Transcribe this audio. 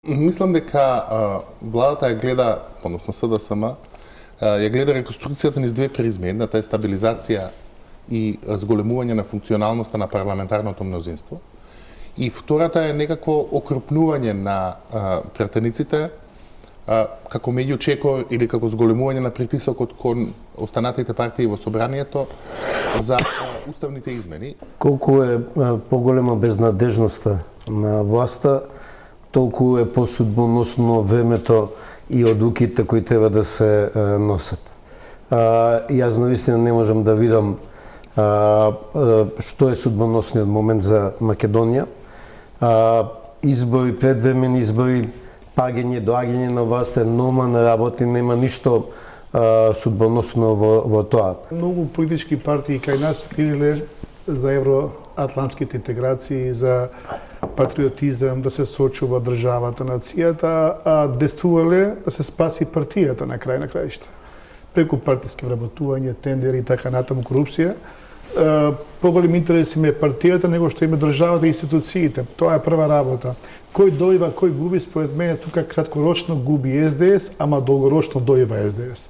Мислам дека владата ја гледа, односно СДСМ, ја гледа реконструкцијата низ две призми. Едната е стабилизација и зголемување на функционалноста на парламентарното мнозинство. И втората е некакво окрупнување на претениците како меѓучекор или како зголемување на притисокот кон останатите партии во собранието за уставните измени. Колку е поголема безнадежноста на власта, толку е посудбоносно времето и одлуките кои треба да се носат. Јас навистина не можам да видам што е судбоносниот момент за Македонија. Избори, предвремени избори, паѓање, доаѓање на власт е нормална работа, нема ништо судбоносно во тоа. Многу политички партии кај нас криле за евроатлантските интеграции, за патриотизам, да се сочува државата, нацијата, а действувале да се спаси партијата на крај на краишта. Преку партиски вработување, тендери и така натаму корупција, поголем интерес им е партијата него што има државата и институциите. Тоа е прва работа. Кој дојва, кој губи, според мене тука краткорочно губи СДС, ама долгорочно дојва СДС.